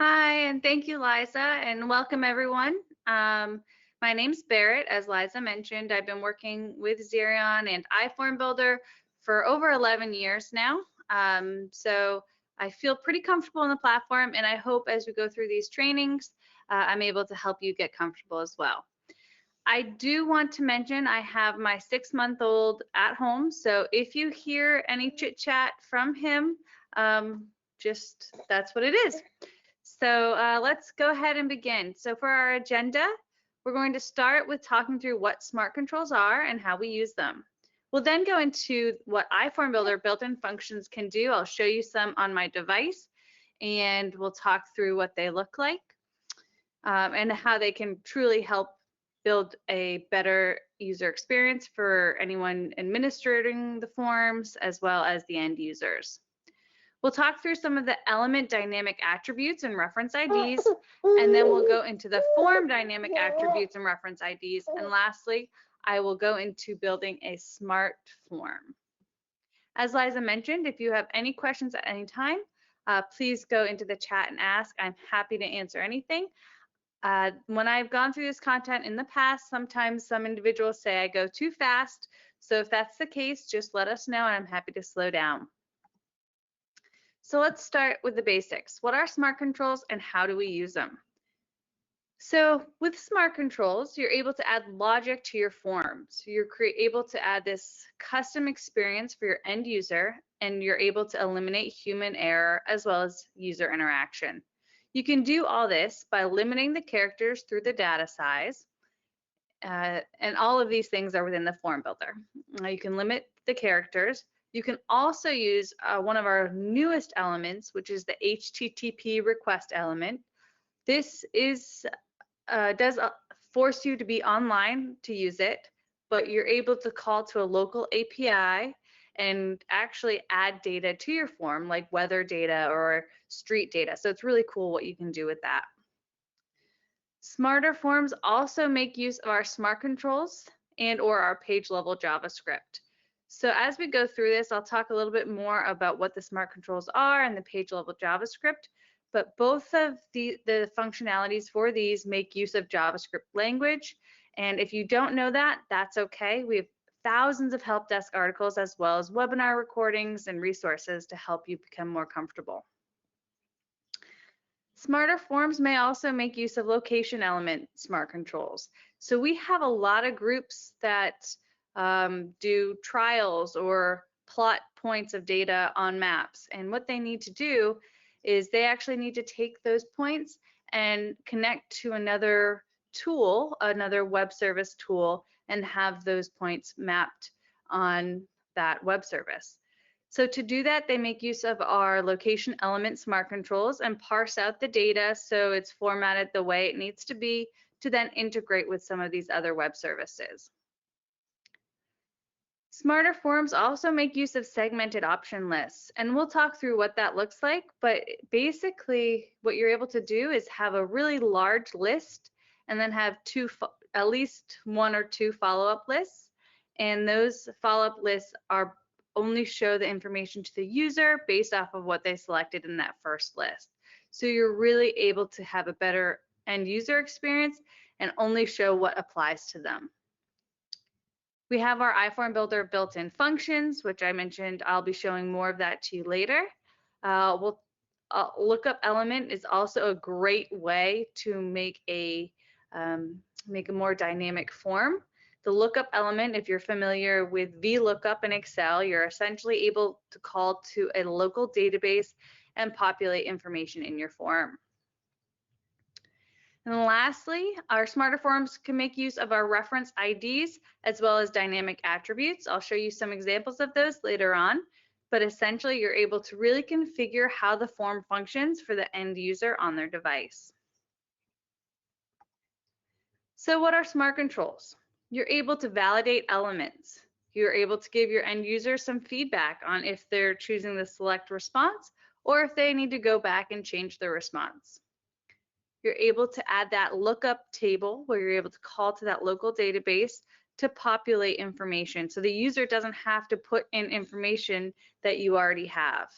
Hi, and thank you, Liza, and welcome everyone. My name's Berit. As Liza mentioned, I've been working with Zerion and iFormBuilder for over 11 years now. So I feel pretty comfortable in the platform, and I hope as we go through these trainings, I'm able to help you get comfortable as well. I do want to mention I have my 6-month-old at home, so if you hear any chit chat from him, just that's what it is. So let's go ahead and begin. So for our agenda, we're going to start with talking through what smart controls are and how we use them. We'll then go into what iFormBuilder built-in functions can do. I'll show you some on my device, and we'll talk through what they look like and how they can truly help build a better user experience for anyone administrating the forms as well as the end users. We'll talk through some of the element dynamic attributes and reference IDs, and then we'll go into the form dynamic attributes and reference IDs. And lastly, I will go into building a smart form. As Liza mentioned, if you have any questions at any time, please go into the chat and ask. I'm happy to answer anything. When I've gone through this content in the past, sometimes some individuals say I go too fast. So if that's the case, just let us know and I'm happy to slow down. So let's start with the basics. What are smart controls and how do we use them? So with smart controls, you're able to add logic to your forms. You're able to add this custom experience for your end user, and you're able to eliminate human error as well as user interaction. You can do all this by limiting the characters through the data size, and all of these things are within the form builder. You can limit the characters. You can also use one of our newest elements, which is the HTTP request element. This does force you to be online to use it, but you're able to call to a local API and actually add data to your form, like weather data or street data. So it's really cool what you can do with that. Smarter forms also make use of our smart controls and or our page level JavaScript. So as we go through this, I'll talk a little bit more about what the smart controls are and the page level JavaScript, but both of the functionalities for these make use of JavaScript language. And if you don't know that, that's okay. We have thousands of help desk articles as well as webinar recordings and resources to help you become more comfortable. Smarter forms may also make use of location element smart controls. So we have a lot of groups that do trials or plot points of data on maps. And what they need to do is they actually need to take those points and connect to another tool, another web service tool, and have those points mapped on that web service. So to do that, they make use of our location element smart controls and parse out the data so it's formatted the way it needs to be to then integrate with some of these other web services. Smarter forms also make use of segmented option lists, and we'll talk through what that looks like, but basically what you're able to do is have a really large list and then have at least 1 or 2 follow-up lists, and those follow-up lists are only show the information to the user based off of what they selected in that first list. So you're really able to have a better end user experience and only show what applies to them. We have our iFormBuilder built-in functions, which I mentioned. I'll be showing more of that to you later. Lookup element is also a great way to make a more dynamic form. The lookup element, if you're familiar with VLOOKUP in Excel, you're essentially able to call to a local database and populate information in your form. And lastly, our smarter forms can make use of our reference IDs as well as dynamic attributes. I'll show you some examples of those later on, but essentially you're able to really configure how the form functions for the end user on their device. So what are smart controls? You're able to validate elements. You're able to give your end user some feedback on if they're choosing the select response or if they need to go back and change their response. You're able to add that lookup table where you're able to call to that local database to populate information so the user doesn't have to put in information that you already have.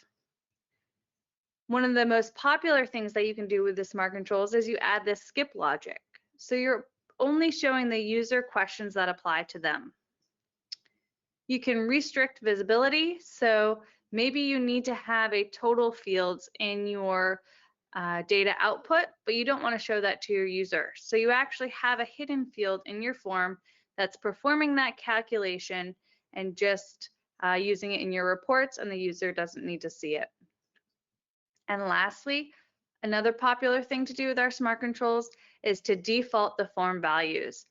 One of the most popular things that you can do with the smart controls is you add this skip logic. So you're only showing the user questions that apply to them. You can restrict visibility. So maybe you need to have a total fields in your data output, but you don't want to show that to your user. So you actually have a hidden field in your form that's performing that calculation and just using it in your reports, and the user doesn't need to see it. And lastly, another popular thing to do with our smart controls is to default the form values.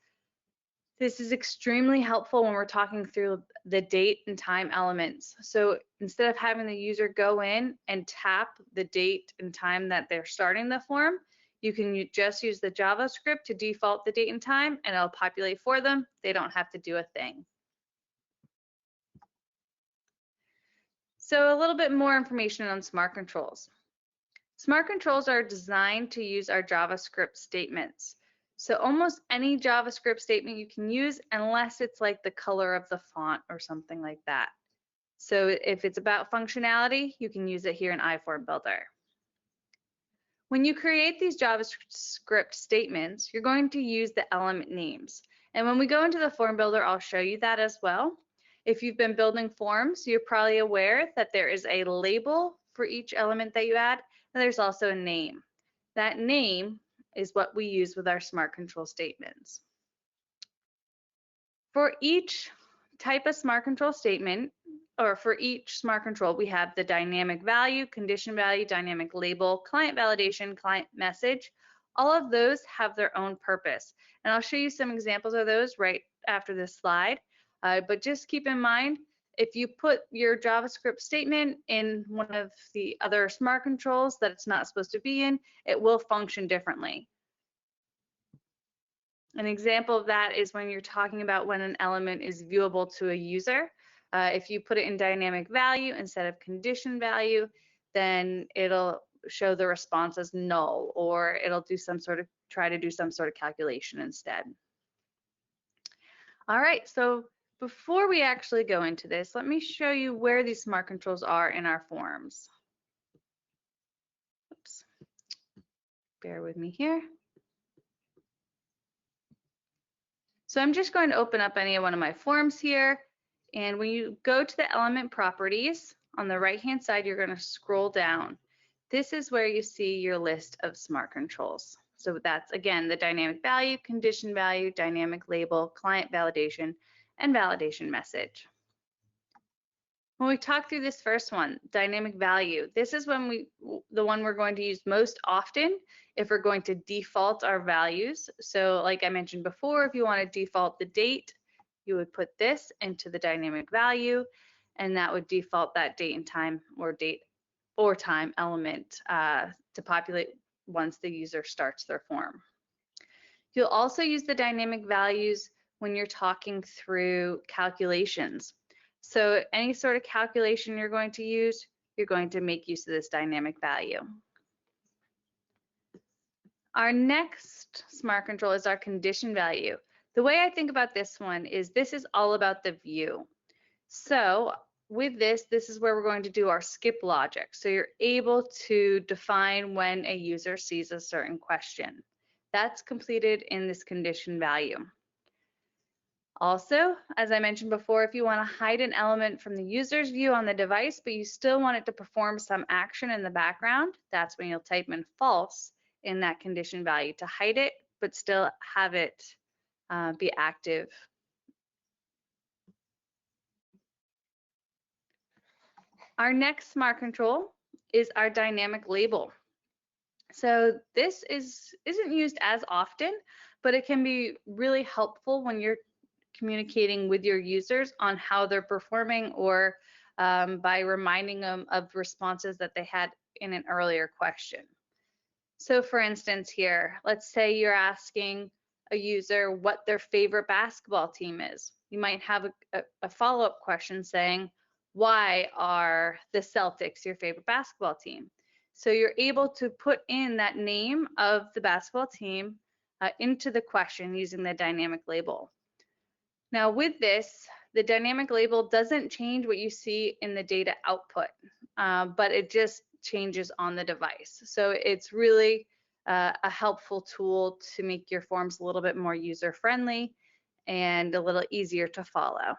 This is extremely helpful when we're talking through the date and time elements. So instead of having the user go in and tap the date and time that they're starting the form, you can just use the JavaScript to default the date and time, and it'll populate for them. They don't have to do a thing. So a little bit more information on smart controls. Smart controls are designed to use our JavaScript statements. So almost any JavaScript statement you can use, unless it's like the color of the font or something like that. So if it's about functionality, you can use it here in iFormBuilder. When you create these JavaScript statements, you're going to use the element names. And when we go into the form builder, I'll show you that as well. If you've been building forms, you're probably aware that there is a label for each element that you add, and there's also a name. That name is what we use with our smart control statements. For each type of smart control statement, or for each smart control, we have the dynamic value, condition value, dynamic label, client validation, client message. All of those have their own purpose. And I'll show you some examples of those right after this slide. But just keep in mind, if you put your JavaScript statement in one of the other smart controls that it's not supposed to be in, it will function differently. An example of that is when you're talking about when an element is viewable to a user. If you put it in dynamic value instead of condition value, then it'll show the response as null, or it'll do try to do some sort of calculation instead. All right, so before we actually go into this, let me show you where these smart controls are in our forms. Oops. Bear with me here. So I'm just going to open up any one of my forms here. And when you go to the element properties, on the right-hand side, you're going to scroll down. This is where you see your list of smart controls. So that's, again, the dynamic value, condition value, dynamic label, client validation, and validation message. When we talk through this first one, dynamic value, this is the one we're going to use most often if we're going to default our values. So like I mentioned before, if you want to default the date, you would put this into the dynamic value, and that would default that date and time, or date or time element to populate once the user starts their form. You'll also use the dynamic values when you're talking through calculations. So any sort of calculation you're going to use, you're going to make use of this dynamic value. Our next smart control is our condition value. The way I think about this one is this is all about the view. So with this is where we're going to do our skip logic. So you're able to define when a user sees a certain question. That's completed in this condition value. Also, as I mentioned before, if you want to hide an element from the user's view on the device, but you still want it to perform some action in the background, that's when you'll type in false in that condition value to hide it, but still have it be active. Our next smart control is our dynamic label. So this isn't used as often, but it can be really helpful when you're communicating with your users on how they're performing, or by reminding them of responses that they had in an earlier question. So for instance here, let's say you're asking a user what their favorite basketball team is. You might have a follow-up question saying, why are the Celtics your favorite basketball team? So you're able to put in that name of the basketball team into the question using the dynamic label. Now with this, the dynamic label doesn't change what you see in the data output, but it just changes on the device. So it's really a helpful tool to make your forms a little bit more user-friendly and a little easier to follow.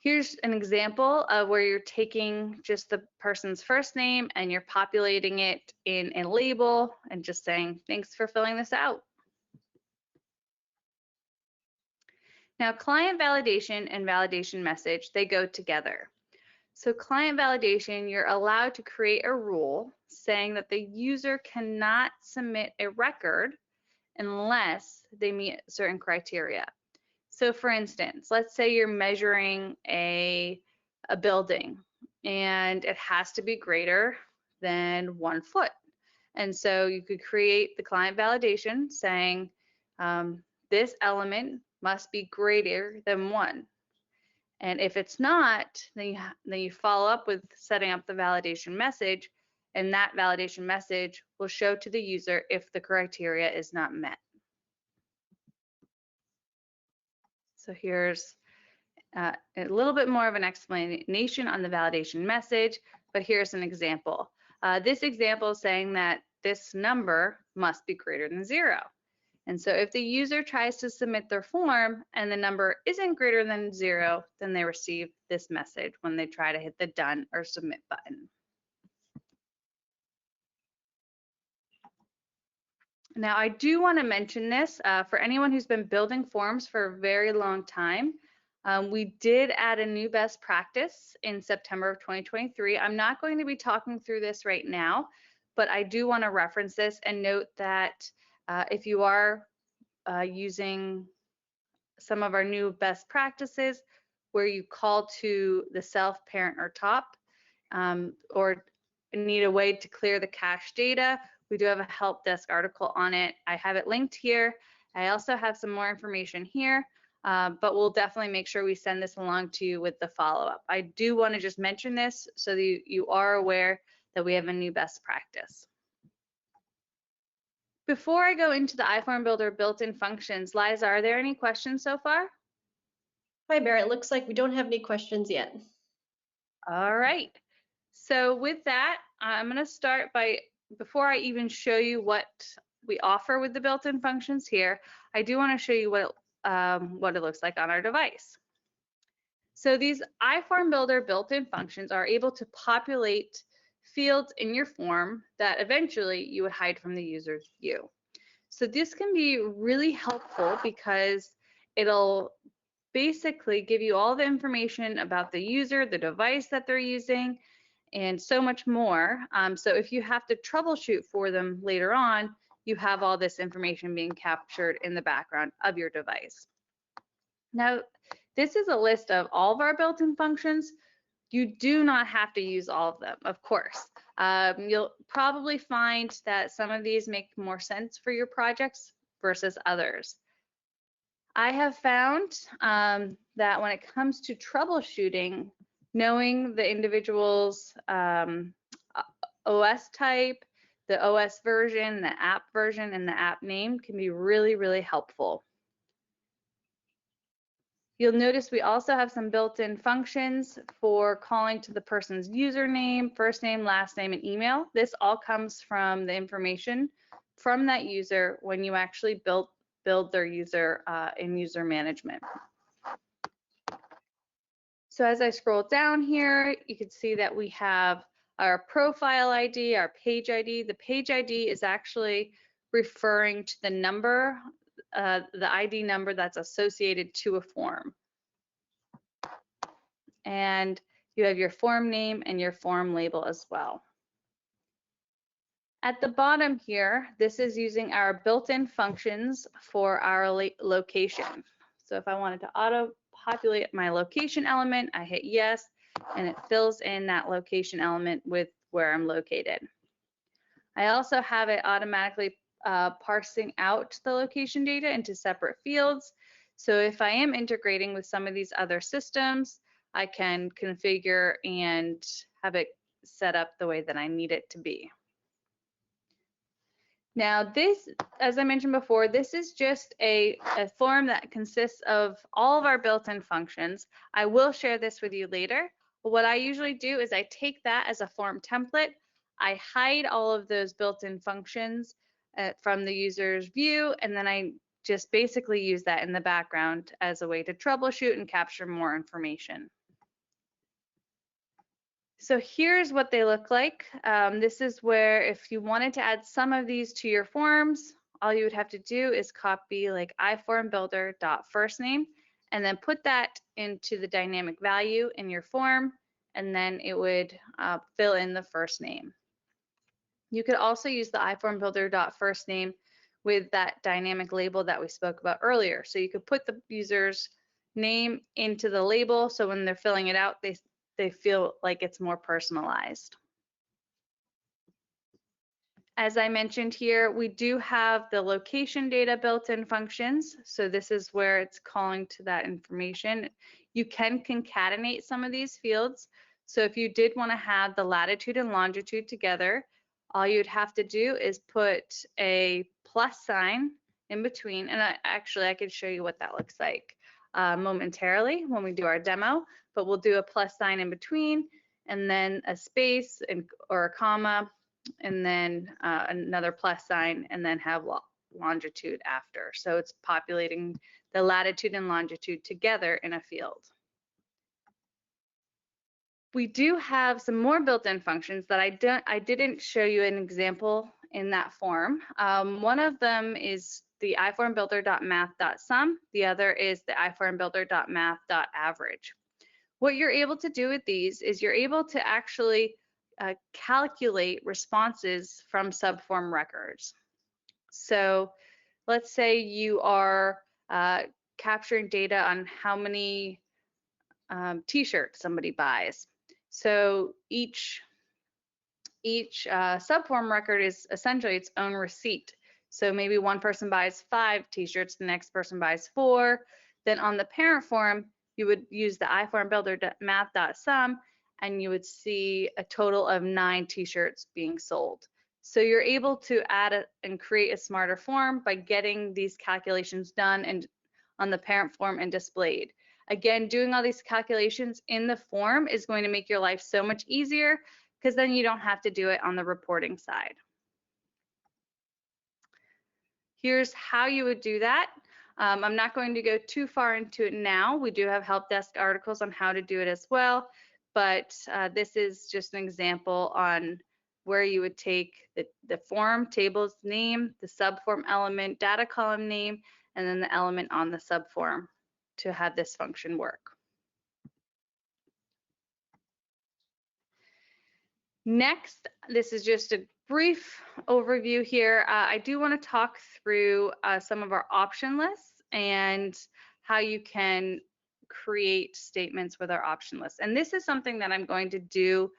Here's an example of where you're taking just the person's first name and you're populating it in a label and just saying, thanks for filling this out. Now, client validation and validation message, they go together. So client validation, you're allowed to create a rule saying that the user cannot submit a record unless they meet certain criteria. So for instance, let's say you're measuring a building and it has to be greater than 1 foot. And so you could create the client validation saying this element must be greater than 1. And if it's not, then you follow up with setting up the validation message, and that validation message will show to the user if the criteria is not met. So here's a little bit more of an explanation on the validation message, but here's an example. This example is saying that this number must be greater than 0. And so if the user tries to submit their form and the number isn't greater than 0, then they receive this message when they try to hit the done or submit button. Now, I do want to mention this for anyone who's been building forms for a very long time. We did add a new best practice in September of 2023. I'm not going to be talking through this right now, but I do want to reference this and note that if you are using some of our new best practices where you call to the self, parent, or top, or need a way to clear the cache data, we do have a help desk article on it. I have it linked here. I also have some more information here, but we'll definitely make sure we send this along to you with the follow-up. I do want to just mention this so that you are aware that we have a new best practice. Before I go into the iFormBuilder built-in functions, Liza, are there any questions so far? Hi, Berit. Looks like we don't have any questions yet. All right. So with that, I'm going to start by, before I even show you what we offer with the built-in functions here, I do want to show you what it looks like on our device. So these iFormBuilder built-in functions are able to populate fields in your form that eventually you would hide from the user's view. So this can be really helpful because it'll basically give you all the information about the user, the device that they're using, and so much more. So if you have to troubleshoot for them later on, you have all this information being captured in the background of your device. Now, this is a list of all of our built-in functions. You do not have to use all of them, of course. You'll probably find that some of these make more sense for your projects versus others. I have found that when it comes to troubleshooting, knowing the individual's OS type, the OS version, the app version, and the app name can be really, really helpful. You'll notice we also have some built-in functions for calling to the person's username, first name, last name, and email. This all comes from the information from that user when you actually build their user in user management. So as I scroll down here, you can see that we have our profile ID, our page ID. The page ID is actually referring to the number, the ID number that's associated to a form. And you have your form name and your form label as well. At the bottom here, this is using our built-in functions for our location. So if I wanted to auto-populate my location element, I hit yes, and it fills in that location element with where I'm located. I also have it automatically parsing out the location data into separate fields. So if I am integrating with some of these other systems, I can configure and have it set up the way that I need it to be. Now this, as I mentioned before, this is just a form that consists of all of our built-in functions. I will share this with you later. But what I usually do is I take that as a form template. I hide all of those built-in functions from the user's view, and then I just basically use that in the background as a way to troubleshoot and capture more information. So here's what they look like. This is where if you wanted to add some of these to your forms, all you would have to do is copy like iFormBuilder.firstname and then put that into the dynamic value in your form, and then it would fill in the first name. You could also use the iFormBuilder.firstname with that dynamic label that we spoke about earlier. So you could put the user's name into the label, so when they're filling it out, they feel like it's more personalized. As I mentioned here, we do have the location data built-in functions. So this is where it's calling to that information. You can concatenate some of these fields. So if you did want to have the latitude and longitude together, all you'd have to do is put a plus sign in between. And I could show you what that looks like momentarily when we do our demo, but we'll do a plus sign in between and then a space or a comma, and then another plus sign, and then have longitude after. So it's populating the latitude and longitude together in a field. We do have some more built-in functions that I didn't show you an example in that form. One of them is the iFormBuilder.math.sum. The other is the iFormBuilder.math.average. What you're able to do with these is you're able to actually calculate responses from subform records. So let's say you are capturing data on how many t-shirts somebody buys. So each subform record is essentially its own receipt. So maybe one person buys 5 t-shirts, the next person buys 4. Then on the parent form, you would use the iFormBuilder.math.sum, and you would see a total of 9 t-shirts being sold. So you're able to add and create a smarter form by getting these calculations done and on the parent form and displayed. Again, doing all these calculations in the form is going to make your life so much easier, because then you don't have to do it on the reporting side. Here's how you would do that. I'm not going to go too far into it now. We do have help desk articles on how to do it as well, but this is just an example on where you would take the form table's name, the subform element, data column name, and then the element on the subform to have this function work. Next, this is just a brief overview here. I do want to talk through some of our option lists and how you can create statements with our option list. And this is something that I'm going to do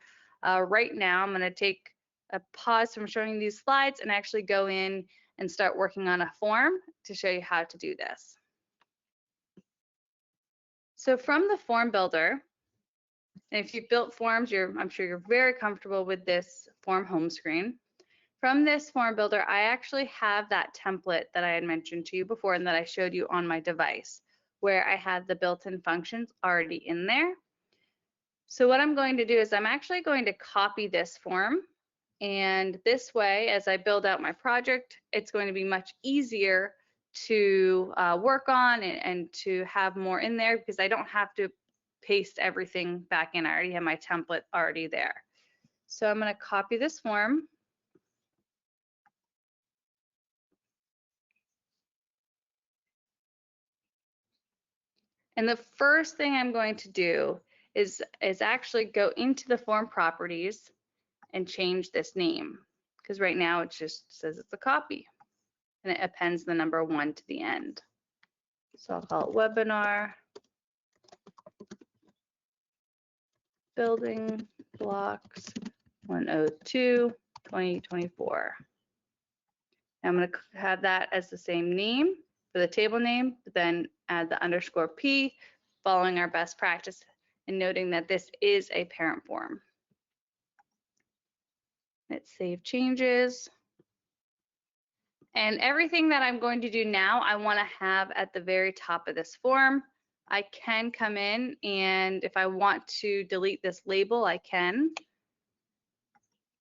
right now. I'm going to take a pause from showing these slides and actually go in and start working on a form to show you how to do this. So from the form builder, and if you've built forms, I'm sure you're very comfortable with this form home screen. From this form builder, I actually have that template that I had mentioned to you before and that I showed you on my device, where I had the built-in functions already in there. So what I'm going to do is I'm actually going to copy this form, and this way, as I build out my project, it's going to be much easier to work on and to have more in there, because I don't have to paste everything back in. I already have my template already there. So I'm going to copy this form. And the first thing I'm going to do is actually go into the form properties and change this name, because right now it just says it's a copy and it appends the number 1 to the end. So I'll call it webinar building blocks 102 2024. I'm going to have that as the same name for the table name, but then add the underscore P, following our best practice and noting that this is a parent form. Let's save changes. And everything that I'm going to do now, I want to have at the very top of this form. I can come in, and if I want to delete this label, I can.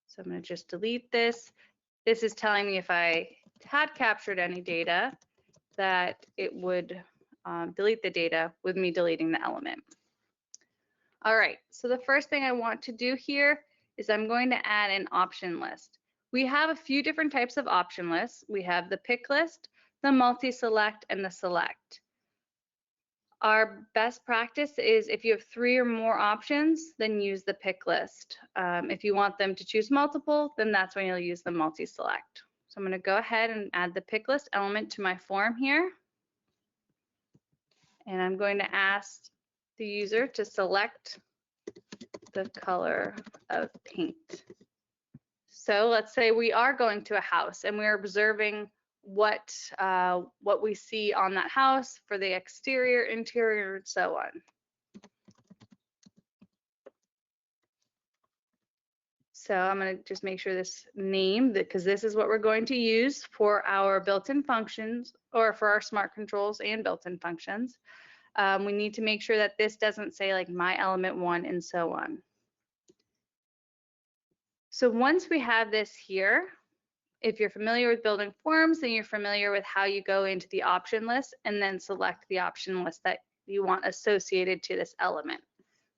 So I'm going to just delete this. This is telling me if I had captured any data, that it would delete the data with me deleting the element. All right, so the first thing I want to do here is I'm going to add an option list. We have a few different types of option lists. We have the pick list, the multi-select, and the select. Our best practice is if you have 3 or more options, then use the pick list. If you want them to choose multiple, then that's when you'll use the multi-select. So I'm going to go ahead and add the pick list element to my form here. And I'm going to ask the user to select the color of paint. So let's say we are going to a house and we're observing what we see on that house for the exterior, interior, and so on. So I'm going to just make sure this name, because this is what we're going to use for our built-in functions, or for our smart controls and built-in functions. We need to make sure that this doesn't say like my element 1 and so on. So once we have this here, if you're familiar with building forms, then you're familiar with how you go into the option list and then select the option list that you want associated to this element.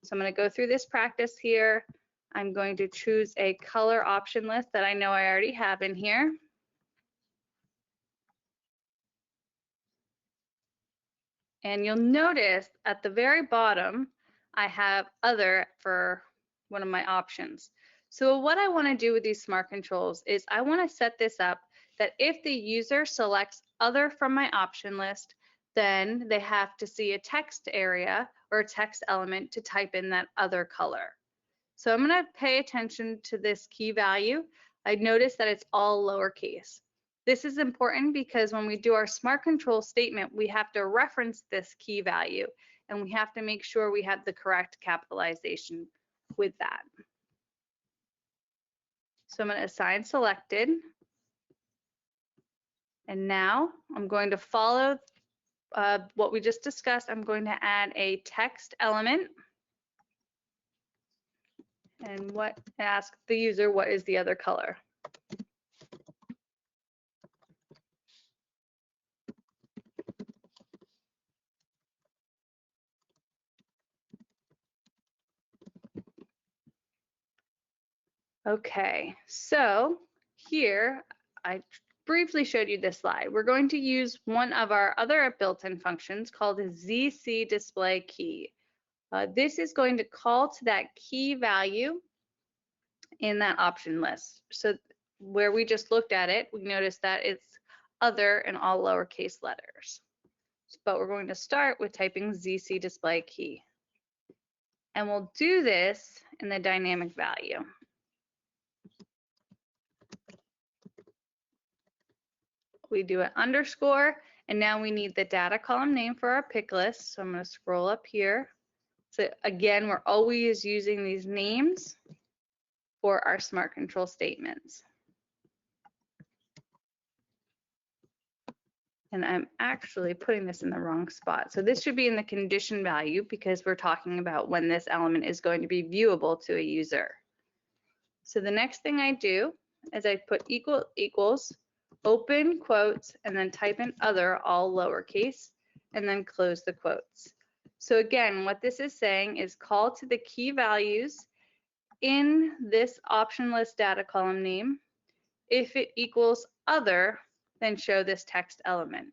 So I'm going to go through this practice here. I'm going to choose a color option list that I know I already have in here. And you'll notice at the very bottom, I have other for one of my options. So what I want to do with these smart controls is I want to set this up that if the user selects other from my option list, then they have to see a text area or a text element to type in that other color. So I'm going to pay attention to this key value. I notice that it's all lowercase. This is important because when we do our smart control statement, we have to reference this key value, and we have to make sure we have the correct capitalization with that. So I'm going to assign selected. And now I'm going to follow what we just discussed. I'm going to add a text element and ask the user what is the other color. Okay, so here I briefly showed you this slide. We're going to use one of our other built-in functions called ZC display key. This is going to call to that key value in that option list. So where we just looked at it, we noticed that it's other in all lowercase letters. But we're going to start with typing ZC display key. And we'll do this in the dynamic value. We do an underscore, and now we need the data column name for our pick list. So I'm going to scroll up here. So again, we're always using these names for our smart control statements. And I'm actually putting this in the wrong spot. So this should be in the condition value because we're talking about when this element is going to be viewable to a user. So the next thing I do is I put equals, open quotes, and then type in other, all lowercase, and then close the quotes. So again, what this is saying is call to the key values in this option list data column name. If it equals other, then show this text element.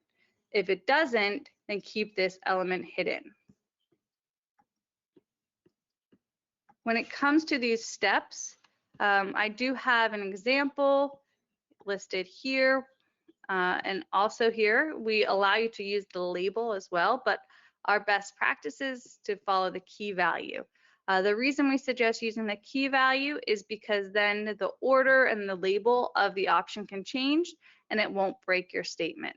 If it doesn't, then keep this element hidden. When it comes to these steps, I do have an example listed here, and also here we allow you to use the label as well, but our best practice is to follow the key value. The reason we suggest using the key value is because then the order and the label of the option can change and it won't break your statement.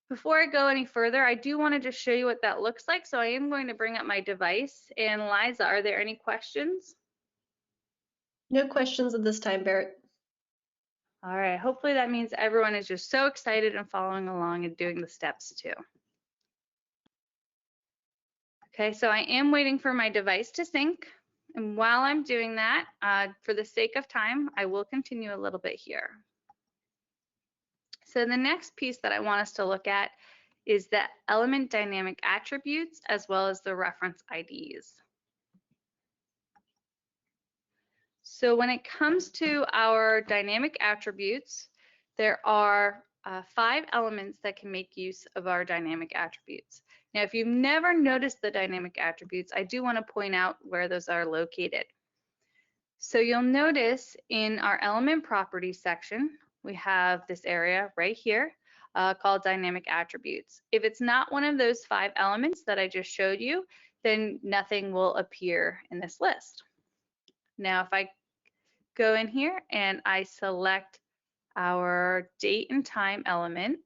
Before I go any further, I do want to just show you what that looks like. So I am going to bring up my device. And Liza, are there any questions? No questions at this time, Berit. All right, hopefully that means everyone is just so excited and following along and doing the steps too. Okay, so I am waiting for my device to sync. And while I'm doing that, for the sake of time, I will continue a little bit here. So the next piece that I want us to look at is the element dynamic attributes as well as the reference IDs. So when it comes to our dynamic attributes, there are 5 elements that can make use of our dynamic attributes. Now, if you've never noticed the dynamic attributes, I do want to point out where those are located. So you'll notice in our element properties section, we have this area right here called dynamic attributes. If it's not one of those 5 elements that I just showed you, then nothing will appear in this list. Now, if I go in here and I select our date and time element,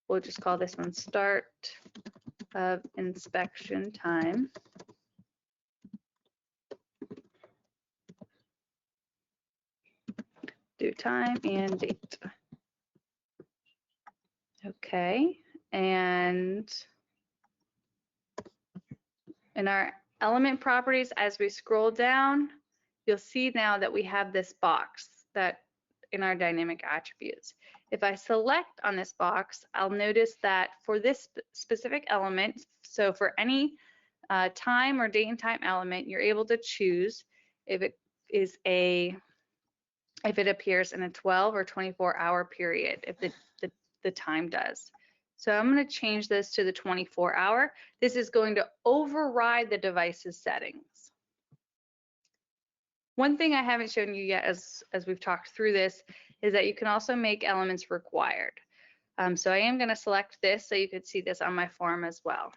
we'll just call this one start of inspection time. Do time and date. Okay, and in our element properties, as we scroll down, you'll see now that we have this box that in our dynamic attributes. If I select on this box, I'll notice that for this specific element, so for any time or date and time element, you're able to choose if it appears in a 12 or 24-hour period, if the time does. So I'm going to change this to the 24-hour. This is going to override the device's settings. One thing I haven't shown you yet as we've talked through this is that you can also make elements required. So I am going to select this so you could see this on my form as well.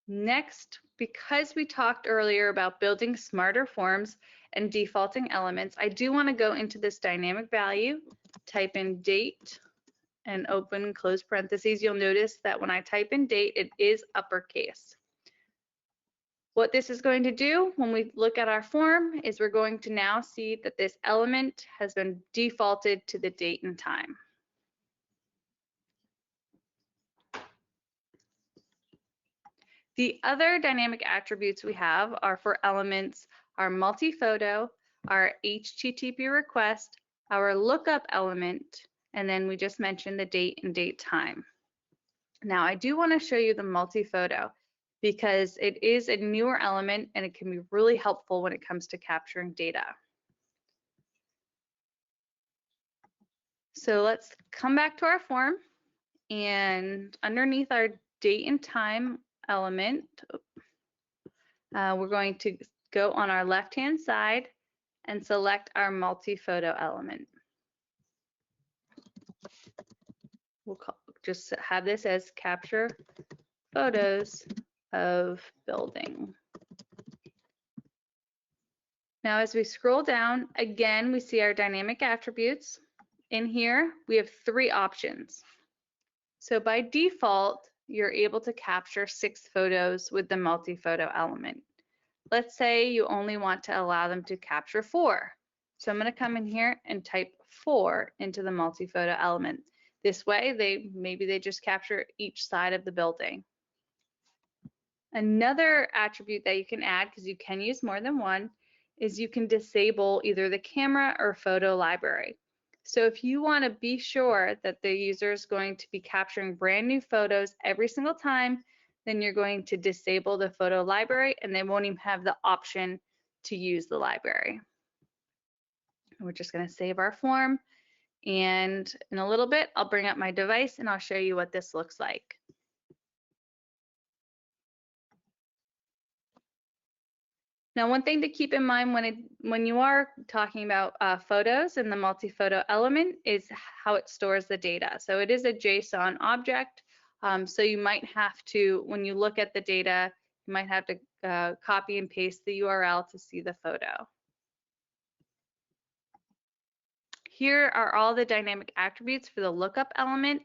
Next, because we talked earlier about building smarter forms and defaulting elements, I do want to go into this dynamic value, type in date and open and close parentheses. You'll notice that when I type in date, it is uppercase. What this is going to do when we look at our form is we're going to now see that this element has been defaulted to the date and time. The other dynamic attributes we have are for elements, our multi-photo, our HTTP request, our lookup element, and then we just mentioned the date and date time. Now I do want to show you the multi-photo because it is a newer element and it can be really helpful when it comes to capturing data. So let's come back to our form, and underneath our date and time element, we're going to go on our left-hand side and select our multi-photo element. We'll just have this as capture photos of building. Now, as we scroll down, again, we see our dynamic attributes. In here, we have 3 options. So by default, you're able to capture 6 photos with the multi-photo element. Let's say you only want to allow them to capture 4. So I'm going to come in here and type 4 into the multi-photo element. This way, maybe they just capture each side of the building. Another attribute that you can add, because you can use more than one, is you can disable either the camera or photo library. So if you want to be sure that the user is going to be capturing brand new photos every single time, then you're going to disable the photo library and they won't even have the option to use the library. We're just going to save our form, and in a little bit I'll bring up my device and I'll show you what this looks like. Now, one thing to keep in mind when you are talking about photos and the multi-photo element is how it stores the data. So it is a JSON object, so you might have to, when you look at the data, you might have to copy and paste the URL to see the photo. Here are all the dynamic attributes for the lookup element.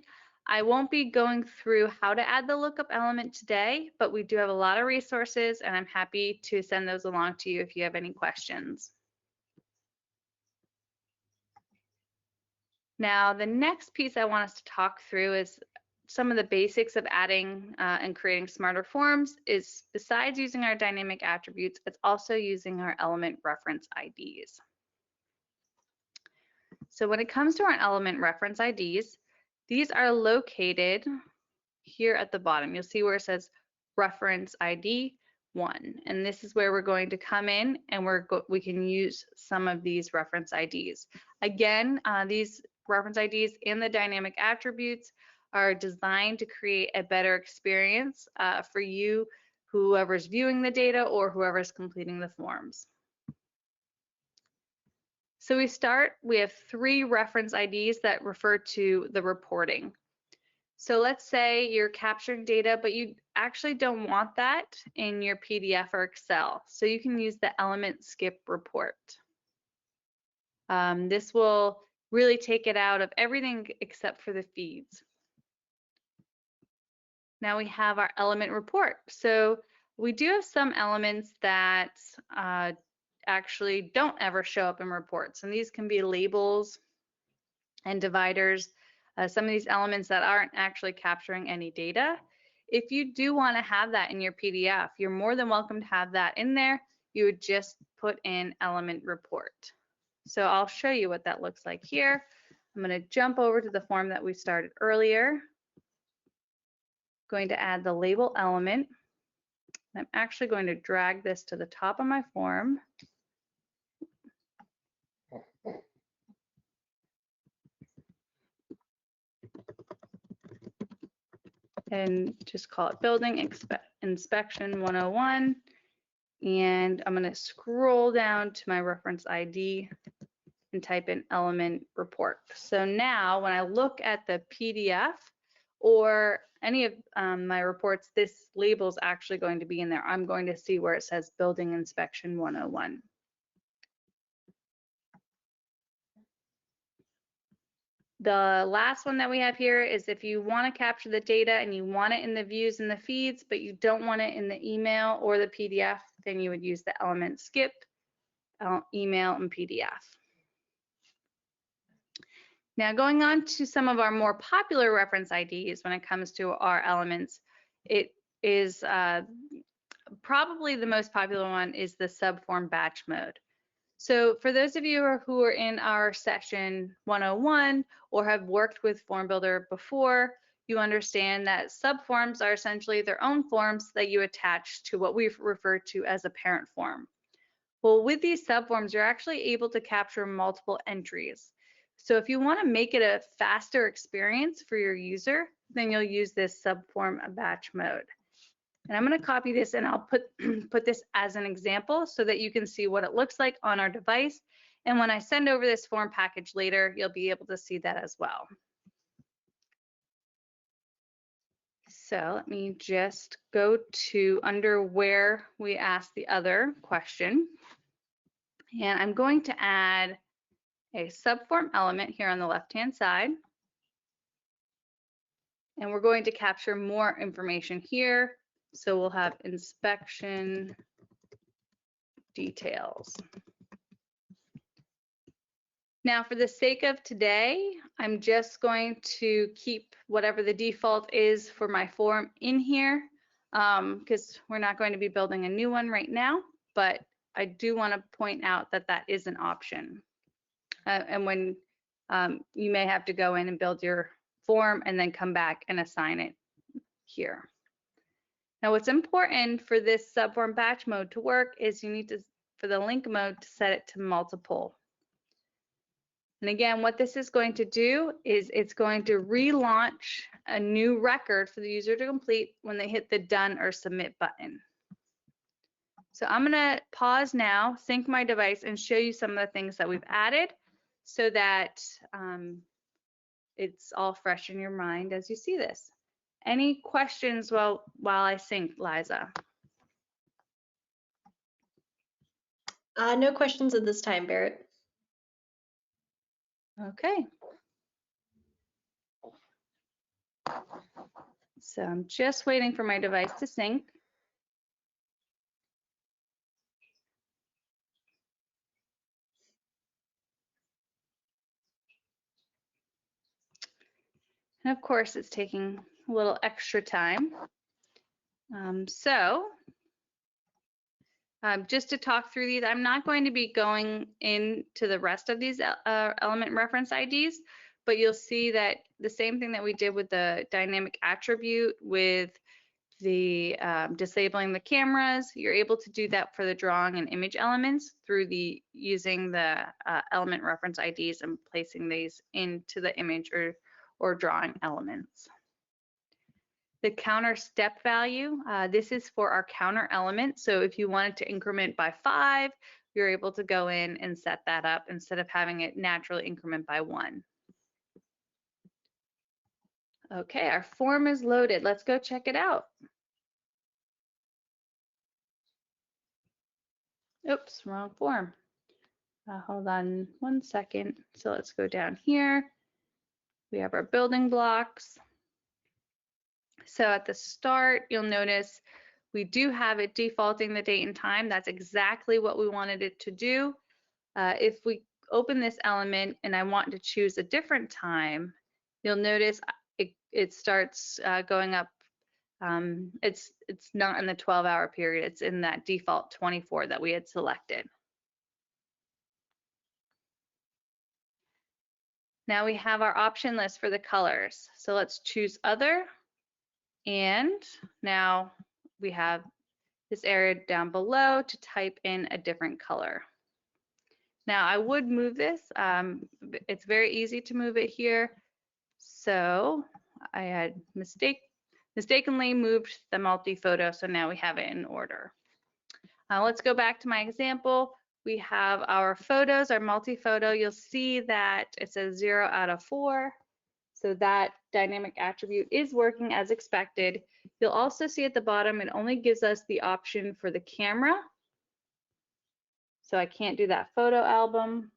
I won't be going through how to add the lookup element today, but we do have a lot of resources and I'm happy to send those along to you if you have any questions. Now, the next piece I want us to talk through is some of the basics of adding and creating smarter forms is besides using our dynamic attributes, it's also using our element reference IDs. So when it comes to our element reference IDs, these are located here at the bottom. You'll see where it says reference ID 1, and this is where we're going to come in and we can use some of these reference IDs. Again, these reference IDs and the dynamic attributes are designed to create a better experience for you, whoever's viewing the data or whoever's completing the forms. So we have 3 reference IDs that refer to the reporting. So let's say you're capturing data, but you actually don't want that in your PDF or Excel. So you can use the element skip report. This will really take it out of everything except for the feeds. Now we have our element report. So we do have some elements that actually don't ever show up in reports, and these can be labels and dividers. Some of these elements that aren't actually capturing any data. If you do want to have that in your PDF, you're more than welcome to have that in there. You would just put in element report. So I'll show you what that looks like here. I'm going to jump over to the form that we started earlier. Going to add the label element. I'm actually going to drag this to the top of my form. And just call it building inspection 101. And I'm going to scroll down to my reference ID and type in element report. So now when I look at the PDF or any of my reports, this label is actually going to be in there. I'm going to see where it says building inspection 101. The last one that we have here is if you want to capture the data and you want it in the views and the feeds, but you don't want it in the email or the PDF, then you would use the element skip, email, and PDF. Now going on to some of our more popular reference IDs when it comes to our elements, it is probably the most popular one is the subform batch mode. So for those of you who are in our session 101 or have worked with FormBuilder before, you understand that subforms are essentially their own forms that you attach to what we refer to as a parent form. Well, with these subforms, you're actually able to capture multiple entries. So if you want to make it a faster experience for your user, then you'll use this subform batch mode. And I'm going to copy this and I'll put this as an example so that you can see what it looks like on our device. And when I send over this form package later, you'll be able to see that as well. So let me just go to under where we asked the other question. And I'm going to add a subform element here on the left-hand side. And we're going to capture more information here. So we'll have inspection details. Now, for the sake of today, I'm just going to keep whatever the default is for my form in here because we're not going to be building a new one right now, but I do want to point out that that is an option. And when you may have to go in and build your form and then come back and assign it here. Now, what's important for this subform batch mode to work is you need to, for the link mode, to set it to multiple. And again, what this is going to do is it's going to relaunch a new record for the user to complete when they hit the done or submit button. So I'm going to pause now, sync my device, and show you some of the things that we've added so that it's all fresh in your mind as you see this. Any questions while I sync, Liza? No questions at this time, Berit. Okay. So I'm just waiting for my device to sync. And of course, it's taking a little extra time. Just to talk through these, I'm not going to be going into the rest of these element reference IDs, but you'll see that the same thing that we did with the dynamic attribute with the disabling the cameras, you're able to do that for the drawing and image elements through using the element reference IDs and placing these into the image or drawing elements. The counter step value, this is for our counter element. So if you wanted to increment by 5, you're able to go in and set that up instead of having it naturally increment by 1. Okay, our form is loaded. Let's go check it out. Oops, wrong form. Hold on 1 second. So let's go down here. We have our building blocks. So at the start, you'll notice we do have it defaulting the date and time. That's exactly what we wanted it to do. If we open this element and I want to choose a different time, you'll notice it starts going up. It's not in the 12-hour period. It's in that default 24 that we had selected. Now we have our option list for the colors. So let's choose other. And now we have this area down below to type in a different color. Now I would move this. It's very easy to move it here. So I had mistakenly moved the multi-photo, so now we have it in order. Let's go back to my example. We have our photos, our multi-photo. You'll see that it says 0 out of 4. So that dynamic attribute is working as expected. You'll also see at the bottom, it only gives us the option for the camera. So I can't do that photo album.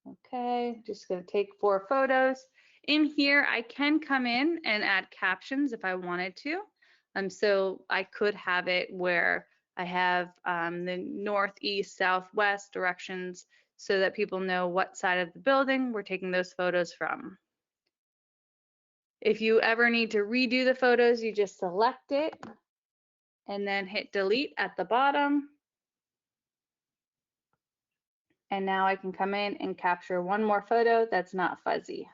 Okay, just gonna take 4 photos. In here, I can come in and add captions if I wanted to. So I could have it where I have the northeast, southwest directions so that people know what side of the building we're taking those photos from. If you ever need to redo the photos, you just select it and then hit delete at the bottom. And now I can come in and capture one more photo that's not fuzzy.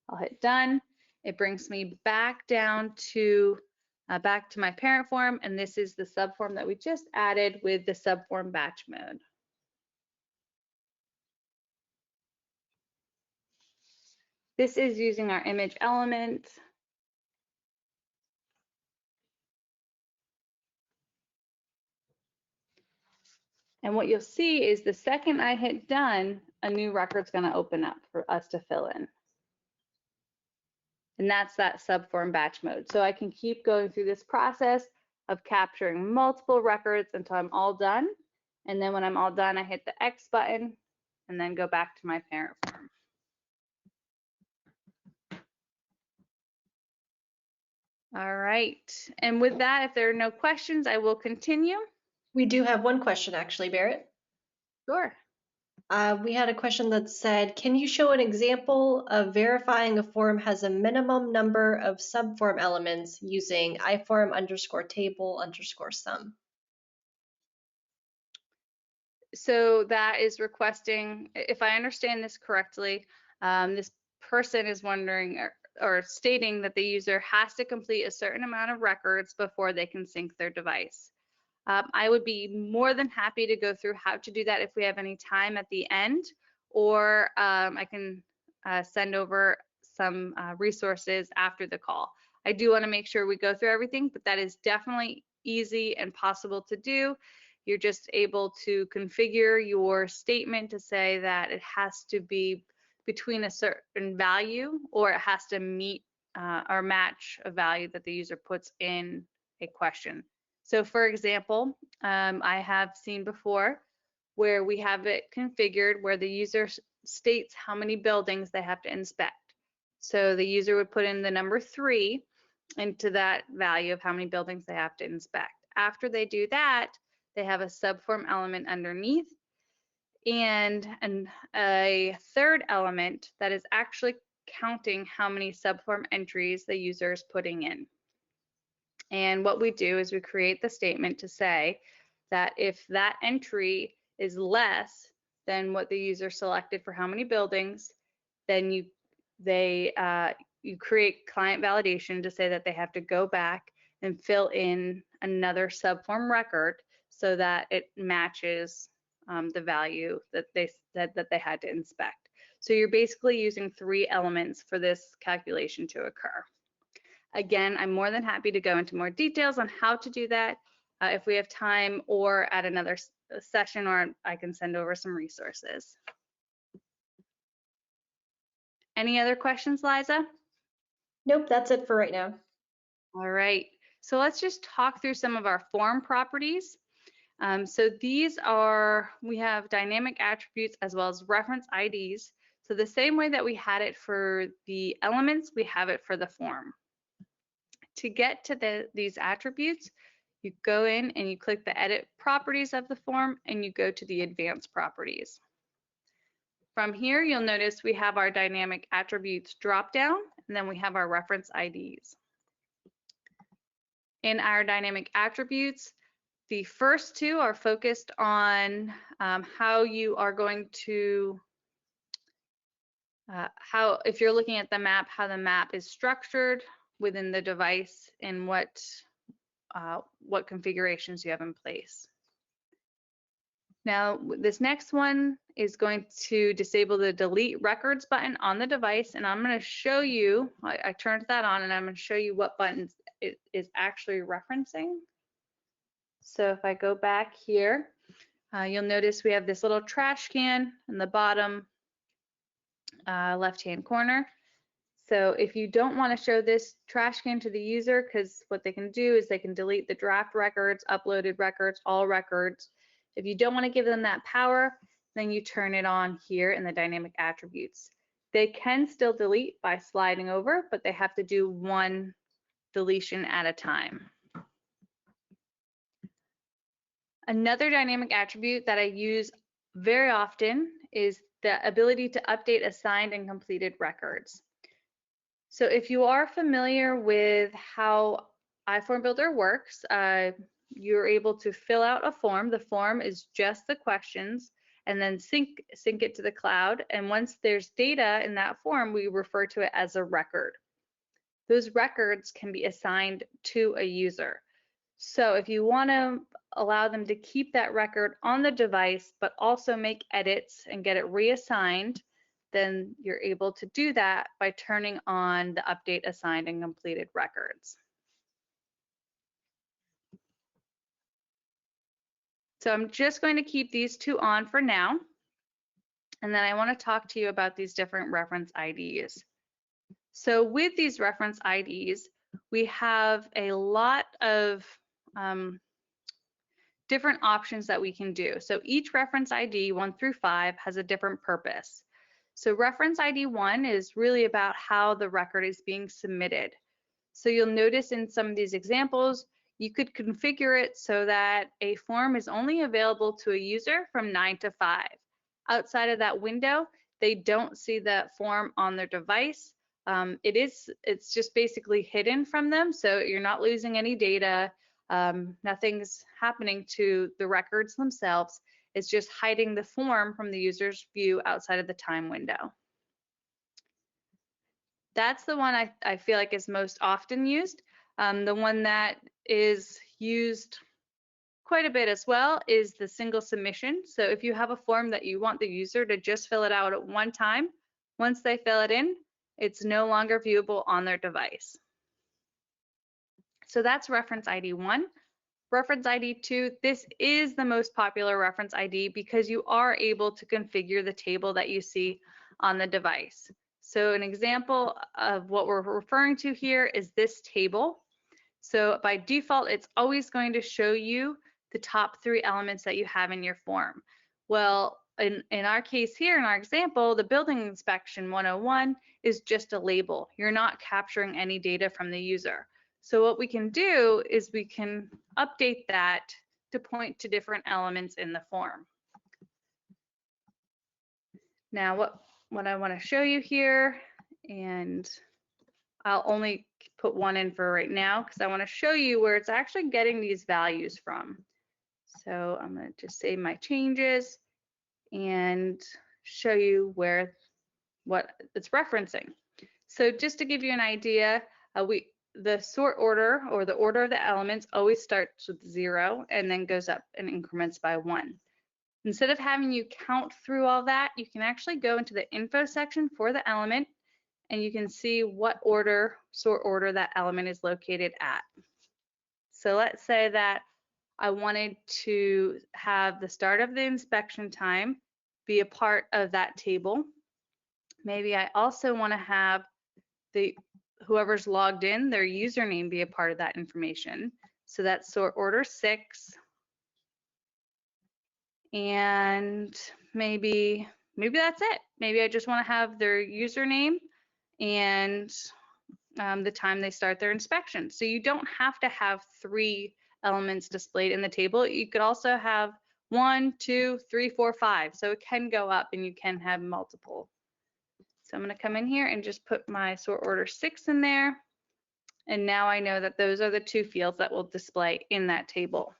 I'll hit done. It brings me back down to my parent form, and this is the subform that we just added with the subform batch mode. This is using our image element. And what you'll see is the second I hit done, a new record's going to open up for us to fill in. And that's that subform batch mode. So I can keep going through this process of capturing multiple records until I'm all done. And then when I'm all done, I hit the X button and then go back to my parent form. All right. And with that, if there are no questions, I will continue. We do have one question actually, Berit. Sure. We had a question that said, can you show an example of verifying a form has a minimum number of subform elements using iForm_table_sum? So that is requesting, if I understand this correctly, this person is wondering or stating that the user has to complete a certain amount of records before they can sync their device. I would be more than happy to go through how to do that if we have any time at the end, or I can send over some resources after the call. I do want to make sure we go through everything, but that is definitely easy and possible to do. You're just able to configure your statement to say that it has to be between a certain value, or it has to meet or match a value that the user puts in a question. So for example, I have seen before where we have it configured where the user states how many buildings they have to inspect. So the user would put in the number 3 into that value of how many buildings they have to inspect. After they do that, they have a subform element underneath. and a third element that is actually counting how many subform entries the user is putting in. And what we do is we create the statement to say that if that entry is less than what the user selected for how many buildings, then you create client validation to say that they have to go back and fill in another subform record so that it matches the value that they said that they had to inspect. So you're basically using 3 elements for this calculation to occur. Again, I'm more than happy to go into more details on how to do that if we have time, or at another session, or I can send over some resources. Any other questions, Liza? Nope, that's it for right now. All right, so let's just talk through some of our form properties. So these are, we have dynamic attributes as well as reference IDs. So the same way that we had it for the elements, we have it for the form. To get to these attributes, you go in and you click the edit properties of the form and you go to the advanced properties. From here, you'll notice we have our dynamic attributes drop down, and then we have our reference IDs. In our dynamic attributes, the first 2 are focused on how you are going to, if you're looking at the map, how the map is structured within the device and what configurations you have in place. Now, this next one is going to disable the delete records button on the device, and I'm going to show you, I turned that on, and I'm going to show you what buttons it is actually referencing. So if I go back here, you'll notice we have this little trash can in the bottom left-hand corner. So if you don't want to show this trash can to the user, because what they can do is they can delete the draft records, uploaded records, all records. If you don't want to give them that power, then you turn it on here in the dynamic attributes. They can still delete by sliding over, but they have to do 1 deletion at a time. Another dynamic attribute that I use very often is the ability to update assigned and completed records. So if you are familiar with how iFormBuilder works, you're able to fill out a form. The form is just the questions, and then sync it to the cloud. And once there's data in that form, we refer to it as a record. Those records can be assigned to a user. So if you want to allow them to keep that record on the device, but also make edits and get it reassigned, then you're able to do that by turning on the update assigned and completed records. So I'm just going to keep these 2 on for now. And then I want to talk to you about these different reference IDs. So with these reference IDs, we have a lot of different options that we can do. So each reference ID 1 through 5 has a different purpose. So reference ID 1 is really about how the record is being submitted. So you'll notice in some of these examples, you could configure it so that a form is only available to a user from 9 to 5. Outside of that window, they don't see that form on their device. It's just basically hidden from them, so you're not losing any data. Nothing's happening to the records themselves. It's just hiding the form from the user's view outside of the time window. That's the one I feel like is most often used. The one that is used quite a bit as well is the single submission. So if you have a form that you want the user to just fill it out at one time, once they fill it in, it's no longer viewable on their device. So that's reference ID 1. Reference ID 2, this is the most popular reference ID because you are able to configure the table that you see on the device. So an example of what we're referring to here is this table. So by default, it's always going to show you the top 3 elements that you have in your form. Well, in our case here, in our example, the building inspection 101 is just a label. You're not capturing any data from the user. So what we can do is we can update that to point to different elements in the form. Now what I want to show you here, and I'll only put one in for right now because I want to show you where it's actually getting these values from. So I'm going to just save my changes and show you what it's referencing. So just to give you an idea, the sort order or the order of the elements always starts with 0 and then goes up in increments by 1. Instead of having you count through all that, you can actually go into the info section for the element and you can see what sort order that element is located at. So let's say that I wanted to have the start of the inspection time be a part of that table. Maybe I also want to have whoever's logged in, their username be a part of that information. So that's sort order 6. And maybe that's it. Maybe I just want to have their username and the time they start their inspection. So you don't have to have 3 elements displayed in the table. You could also have 1, 2, 3, 4, 5. So it can go up and you can have multiple. So I'm going to come in here and just put my sort order 6 in there. And now I know that those are the 2 fields that will display in that table.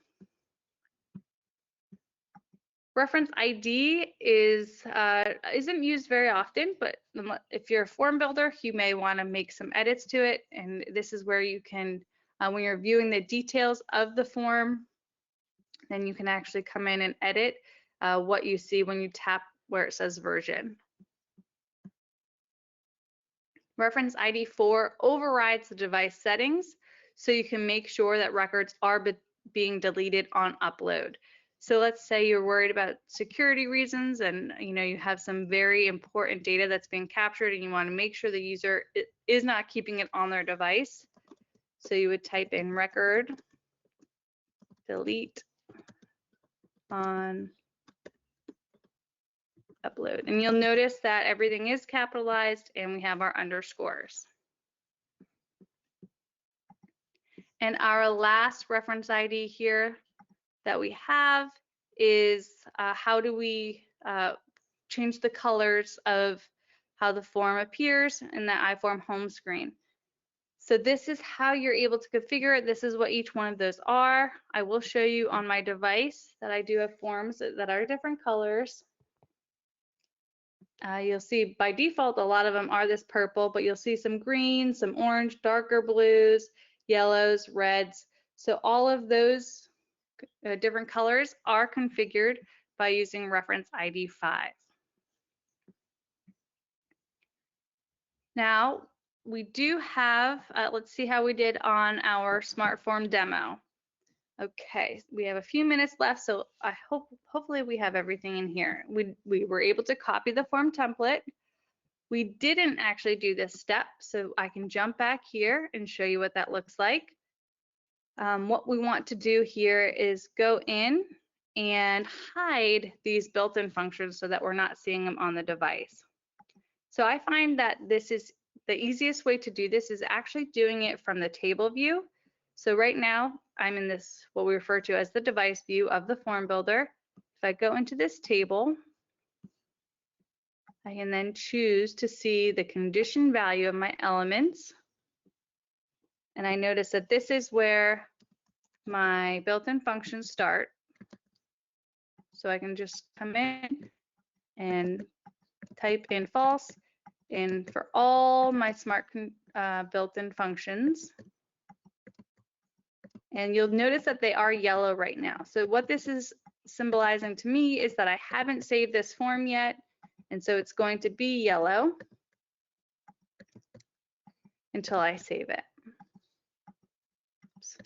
Reference ID isn't used very often, but if you're a form builder, you may want to make some edits to it. And this is where you can, when you're viewing the details of the form, then you can actually come in and edit what you see when you tap where it says version. Reference ID 4 overrides the device settings, so you can make sure that records are being deleted on upload. So let's say you're worried about security reasons and you have some very important data that's being captured and you want to make sure the user is not keeping it on their device. So you would type in record delete on upload. And you'll notice that everything is capitalized and we have our underscores. And our last reference ID here that we have is how do we change the colors of how the form appears in the iForm home screen. So this is how you're able to configure it. This is what each one of those are. I will show you on my device that I do have forms that are different colors. You'll see by default, a lot of them are this purple, but you'll see some green, some orange, darker blues, yellows, reds. So all of those different colors are configured by using reference ID 5. Now, we do have, let's see how we did on our smart form demo. Okay, we have a few minutes left, so hopefully we have everything in here. We were able to copy the form template. We didn't actually do this step, so I can jump back here and show you what that looks like. What we want to do here is go in and hide these built-in functions so that we're not seeing them on the device. So I find that this is the easiest way to do this is actually doing it from the table view. So right now I'm in this, what we refer to as the device view of the form builder. If I go into this table, I can then choose to see the condition value of my elements. And I notice that this is where my built-in functions start. So I can just come in and type in false and for all my smart built-in functions. And you'll notice that they are yellow right now. So what this is symbolizing to me is that I haven't saved this form yet. And so it's going to be yellow until I save it. Oops.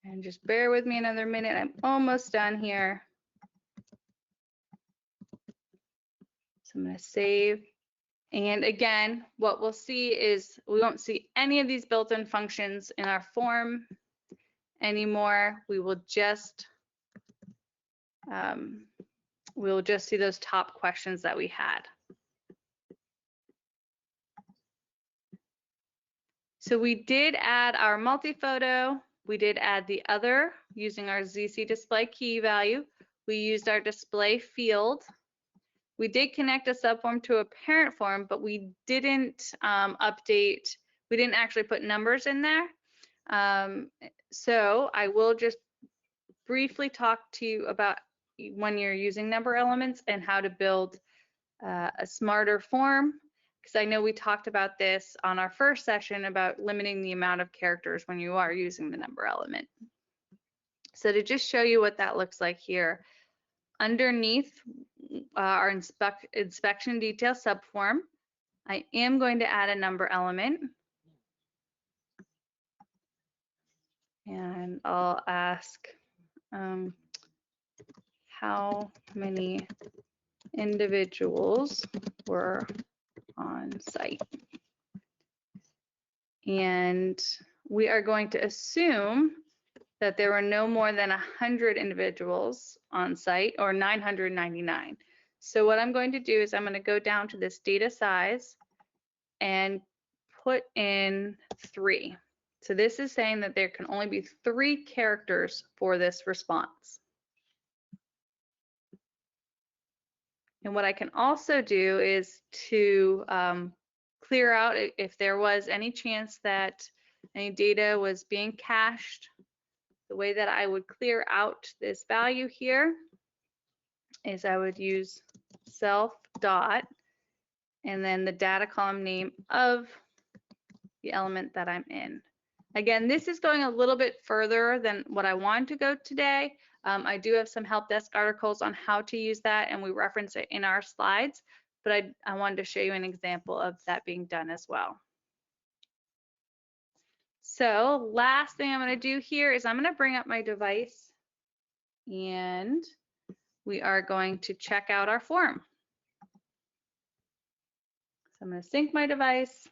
And just bear with me another minute. I'm almost done here. So I'm going to save. And again, what we'll see is we won't see any of these built-in functions in our form anymore. We will just see those top questions that we had. So we did add our multi-photo. We did add the other using our ZC display key value. We used our display field. We did connect a subform to a parent form, but we didn't update, we didn't actually put numbers in there. So I will just briefly talk to you about when you're using number elements and how to build a smarter form, because I know we talked about this on our first session about limiting the amount of characters when you are using the number element. So to just show you what that looks like here, underneath our inspection detail subform, I am going to add a number element. And I'll ask how many individuals were on site. And we are going to assume that there were no more than 100 individuals on site, or 999. So what I'm going to do is I'm going to go down to this data size and put in 3. So this is saying that there can only be 3 characters for this response. And what I can also do is to clear out if there was any chance that any data was being cached. The way that I would clear out this value here is I would use self dot and then the data column name of the element that I'm in. Again, this is going a little bit further than what I wanted to go today. I do have some help desk articles on how to use that, and we reference it in our slides, but I wanted to show you an example of that being done as well. So last thing I'm going to do here is I'm going to bring up my device, and we are going to check out our form. So I'm going to sync my device.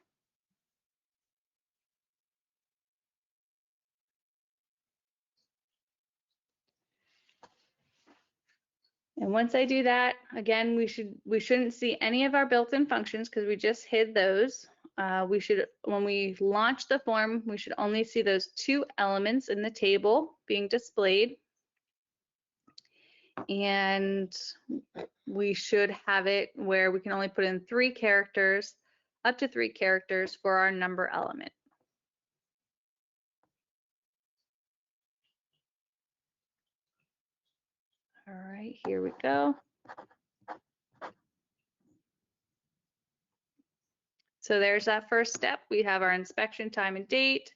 And once I do that, again, we shouldn't see any of our built-in functions because we just hid those. When we launch the form, we should only see those 2 elements in the table being displayed. And we should have it where we can only put in 3 characters, up to 3 characters for our number element. All right, here we go. So there's that first step. We have our inspection time and date.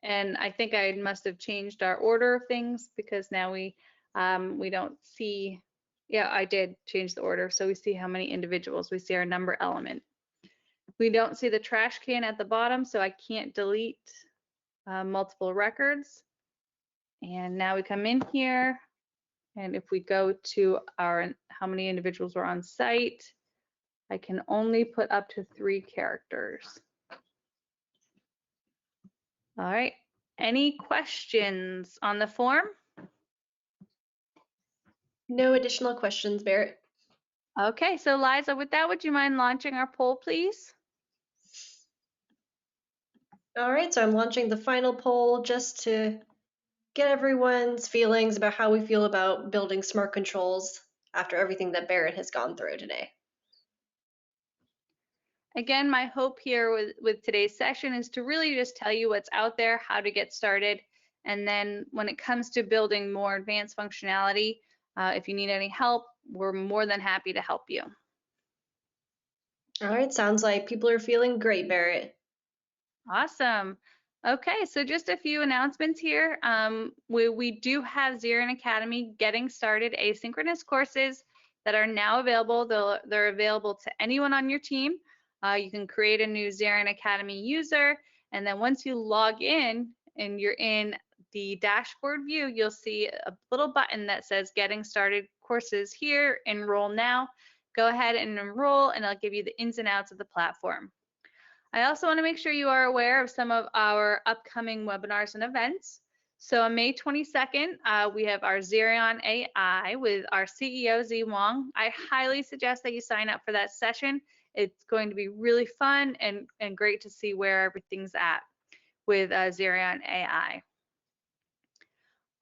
And I think I must have changed our order of things because now we don't see, yeah, I did change the order. So we see how many individuals, we see our number element. We don't see the trash can at the bottom, so I can't delete multiple records. And now we come in here, and if we go to our how many individuals were on site, I can only put up to 3 characters. All right, any questions on the form? No additional questions, Berit. Okay, so Liza, with that, would you mind launching our poll, please? All right, so I'm launching the final poll just to get everyone's feelings about how we feel about building smart controls after everything that Berit has gone through today. Again, my hope here with today's session is to really just tell you what's out there, how to get started, and then when it comes to building more advanced functionality, if you need any help, we're more than happy to help you. All right, sounds like people are feeling great, Berit. Awesome. Okay, so just a few announcements here. We do have Zerion Academy getting started asynchronous courses that are now available. They're available to anyone on your team. You can create a new Zerion Academy user, and then once you log in and you're in the dashboard view, you'll see a little button that says Getting Started Courses here, enroll now. Go ahead and enroll, and I'll give you the ins and outs of the platform. I also want to make sure you are aware of some of our upcoming webinars and events. So on May 22nd, we have our Zerion AI with our CEO, Z Wong. I highly suggest that you sign up for that session. It's going to be really fun and great to see where everything's at. with Zerion AI.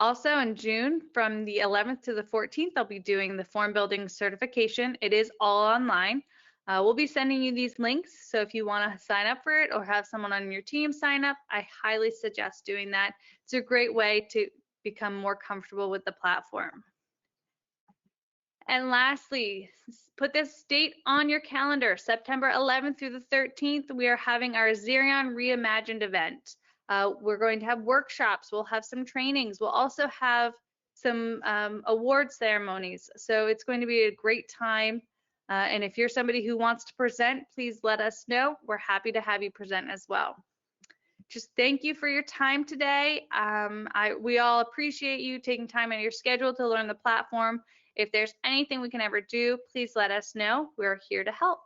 Also in June, from the 11th to the 14th, I'll be doing the form building certification. It is all online. We'll be sending you these links, so if you want to sign up for it or have someone on your team sign up, I highly suggest doing that. It's a great way to become more comfortable with the platform. And lastly, put this date on your calendar, September 11th through the 13th, we are having our Zerion Reimagined event. We're going to have workshops, we'll have some trainings, we'll also have some award ceremonies. So it's going to be a great time. And if you're somebody who wants to present, please let us know. We're happy to have you present as well. Just thank you for your time today. We all appreciate you taking time out of your schedule to learn the platform. If there's anything we can ever do, please let us know. We're here to help.